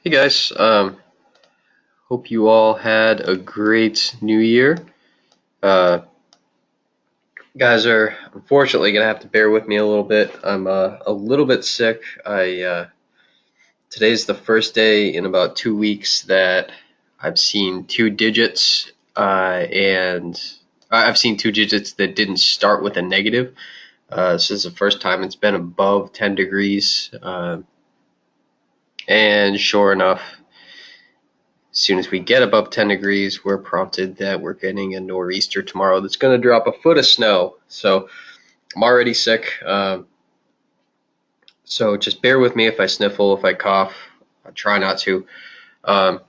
Hey guys, hope you all had a great new year. Uh, guys are unfortunately gonna have to bear with me a little bit. I'm a little bit sick. Today's the first day in about 2 weeks that I've seen two digits, and I've seen two digits that didn't start with a negative. This is the first time it's been above 10 degrees, and sure enough, as soon as we get above 10 degrees, we're prompted that we're getting a nor'easter tomorrow that's going to drop a foot of snow. So I'm already sick. So just bear with me if I sniffle, if I cough. I'll try not to. Um,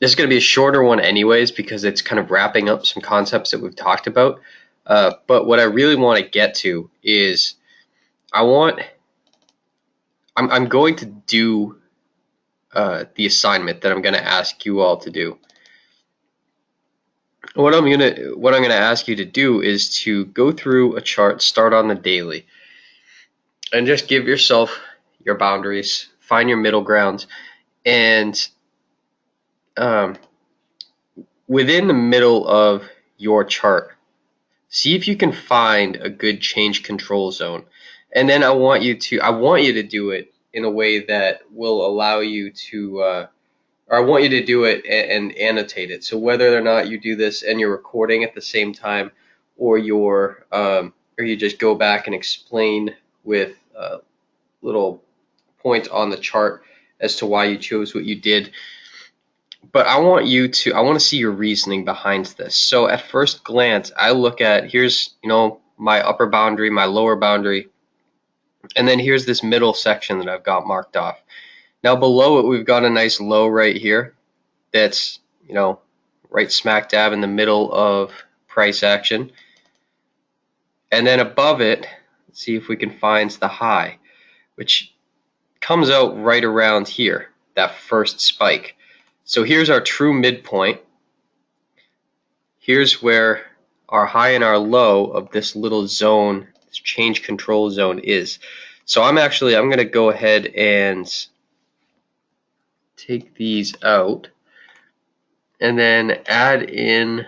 this is going to be a shorter one anyways because it's kind of wrapping up some concepts that we've talked about. But what I really want to get to is I'm going to do the assignment that I'm going to ask you all to do. What I'm gonna ask you to do is to go through a chart, start on the daily, and just give yourself your boundaries, find your middle ground, and um, within the middle of your chart, see if you can find a good change control zone. And then I want you to do it in a way that will allow you to or I want you to do it and annotate it. So whether or not you do this and you're recording at the same time, or you just go back and explain with little points on the chart as to why you chose what you did. But I want to see your reasoning behind this. So at first glance, I look at here's my upper boundary, my lower boundary, and then here's this middle section that I've got marked off. Now below it, we've got a nice low right here that's right smack dab in the middle of price action. And then above it, let's see if we can find the high, which comes out right around here, that first spike. So here's our true midpoint. Here's where our high and our low of this little zone, this change control zone is. So I'm going to go ahead and take these out and then add in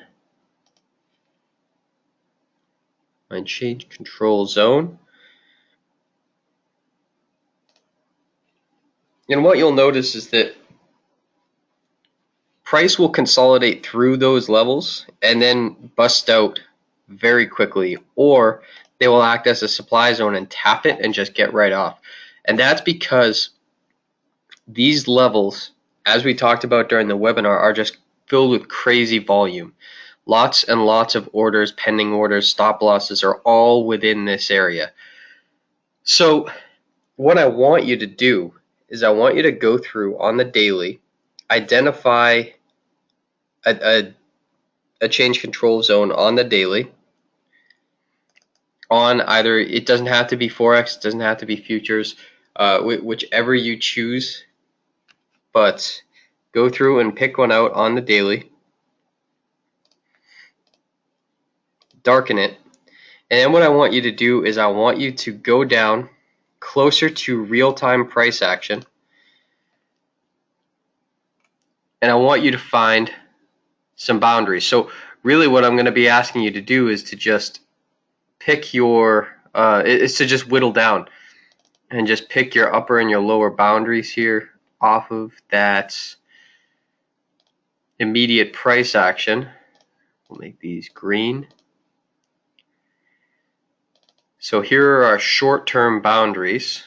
my change control zone. And what you'll notice is that price will consolidate through those levels and then bust out very quickly, or they will act as a supply zone and tap it and just get right off. And that's because these levels, as we talked about during the webinar, are just filled with crazy volume. Lots and lots of orders, pending orders, stop losses are all within this area. So what I want you to do is I want you to go through on the daily, identify a change control zone on the daily on either, it doesn't have to be Forex, it doesn't have to be futures, whichever you choose, but go through and pick one out on the daily, darken it, and then what I want you to do is I want you to go down closer to real-time price action, and I want you to find some boundaries. So really what I'm going to be asking you to do is to just pick is to just whittle down and just pick your upper and your lower boundaries here off of that immediate price action. We'll make these green. So here are our short-term boundaries.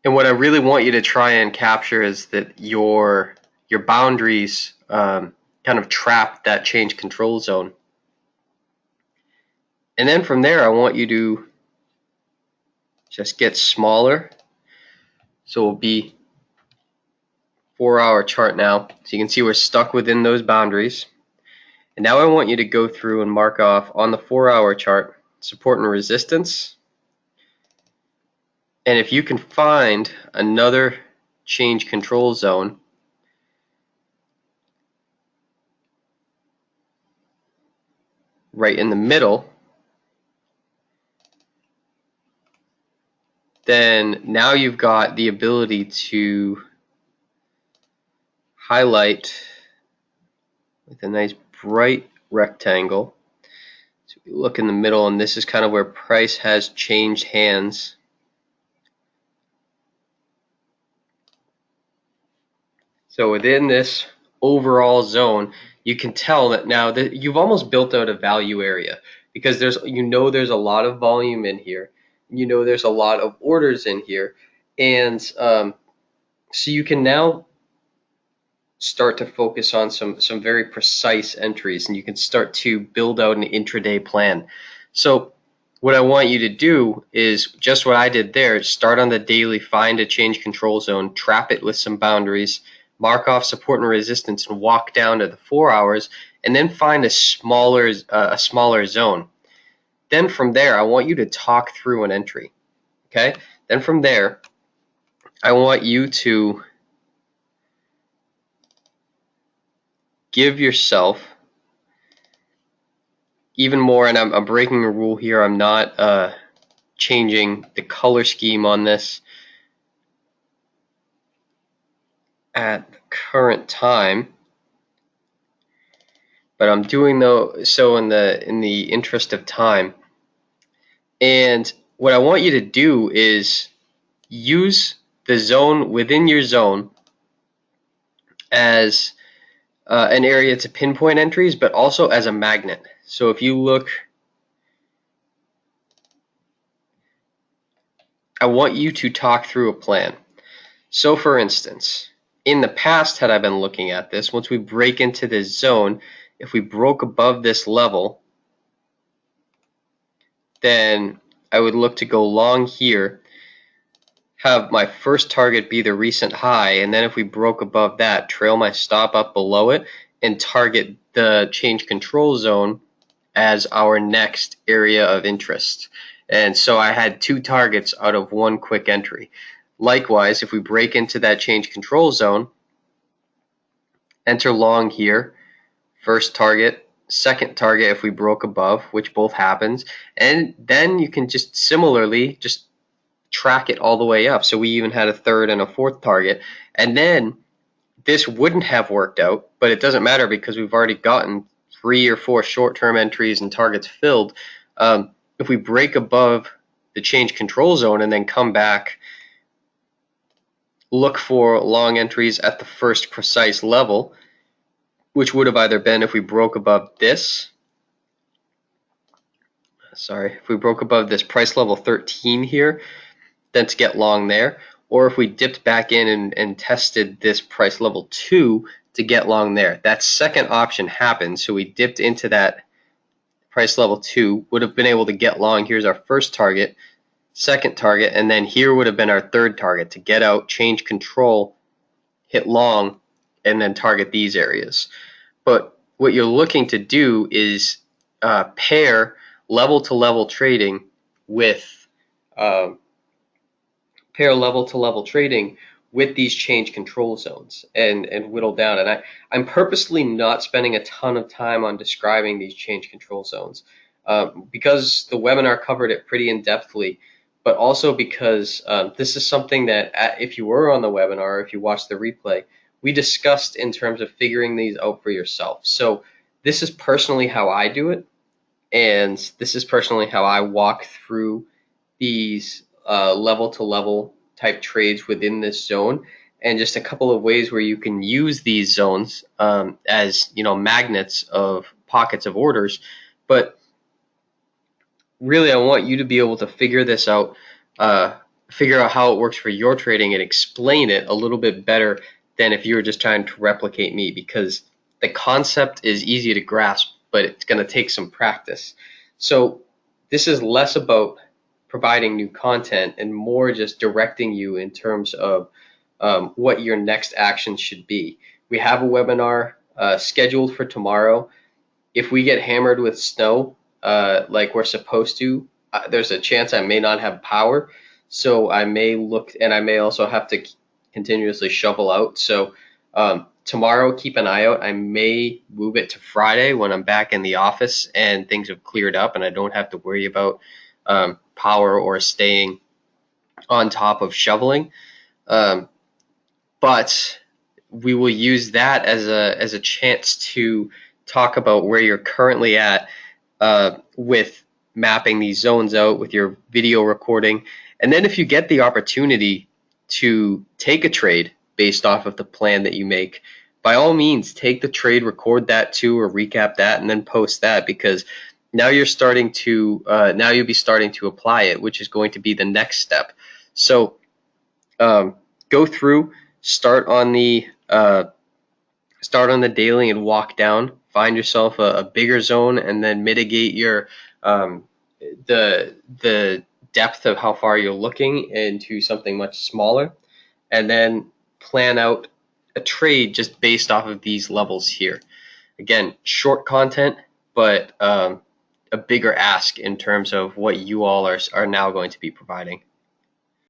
And what I really want you to try and capture is that your boundaries kind of trap that change control zone. And then from there, I want you to just get smaller. So it'll be 4-hour chart now. So you can see we're stuck within those boundaries. And now I want you to go through and mark off on the 4-hour chart support and resistance. And if you can find another change control zone, right in the middle, then now you've got the ability to highlight with a nice bright rectangle. So we look in the middle, and this is kind of where price has changed hands. So within this overall zone, you can tell that now that you've almost built out a value area, because there's a lot of volume in here. There's a lot of orders in here, and so you can now start to focus on some very precise entries, and you can start to build out an intraday plan. So what I want you to do is just what I did there. Start on the daily, find a change control zone, trap it with some boundaries, mark off support and resistance, and walk down to the 4 hours, and then find a smaller zone. Then from there, I want you to talk through an entry. Okay? Then from there, I want you to give yourself even more, and I'm breaking a rule here. I'm not changing the color scheme on this at the current time, but I'm doing so in the interest of time. And what I want you to do is use the zone within your zone as an area to pinpoint entries, but also as a magnet. So if you look, I want you to talk through a plan. So for instance, in the past, had I been looking at this, once we break into this zone, if we broke above this level, then I would look to go long here, have my first target be the recent high, and then if we broke above that, trail my stop up below it and target the change control zone as our next area of interest. And so I had 2 targets out of 1 quick entry. Likewise, if we break into that change control zone, enter long here, first target, second target if we broke above, which both happens, and then you can just similarly just track it all the way up. So we even had a third and a fourth target, and then this wouldn't have worked out, but it doesn't matter because we've already gotten 3 or 4 short-term entries and targets filled. If we break above the change control zone and then come back, look for long entries at the first precise level, which would have either been if we broke above this, if we broke above this price level 13 here, then to get long there, or if we dipped back in and tested this price level 2 to get long there. That second option happened, so we dipped into that price level 2, would have been able to get long. Here's our first target, second target, and then here would have been our third target to get out, change control, hit long, and then target these areas. But what you're looking to do is pair level-to-level trading with these change control zones and whittle down. And I'm purposely not spending a ton of time on describing these change control zones because the webinar covered it pretty in-depthly, but also because this is something that if you were on the webinar, if you watched the replay, we discussed in terms of figuring these out for yourself. So this is personally how I do it, and this is personally how I walk through these level-to-level type trades within this zone, and just a couple of ways where you can use these zones as magnets of pockets of orders. But really, I want you to be able to figure this out, figure out how it works for your trading, and explain it a little bit better than if you were just trying to replicate me, because the concept is easy to grasp, but it's going to take some practice. So this is less about providing new content and more just directing you in terms of what your next action should be. We have a webinar scheduled for tomorrow. If we get hammered with snow like we're supposed to, there's a chance I may not have power. So I may look, and I may also have to continuously shovel out. So tomorrow, keep an eye out. I may move it to Friday when I'm back in the office and things have cleared up and I don't have to worry about power or staying on top of shoveling. But we will use that as a chance to talk about where you're currently at with mapping these zones out with your video recording. And then if you get the opportunity to take a trade based off of the plan that you make, by all means, take the trade, record that too, or recap that, and then post that, because now you're starting to now you'll be starting to apply it, which is going to be the next step. So go through, start on the daily and walk down. Find yourself a bigger zone, and then mitigate your the depth of how far you're looking into something much smaller, and then plan out a trade just based off of these levels here. Again, short content, but a bigger ask in terms of what you all are now going to be providing.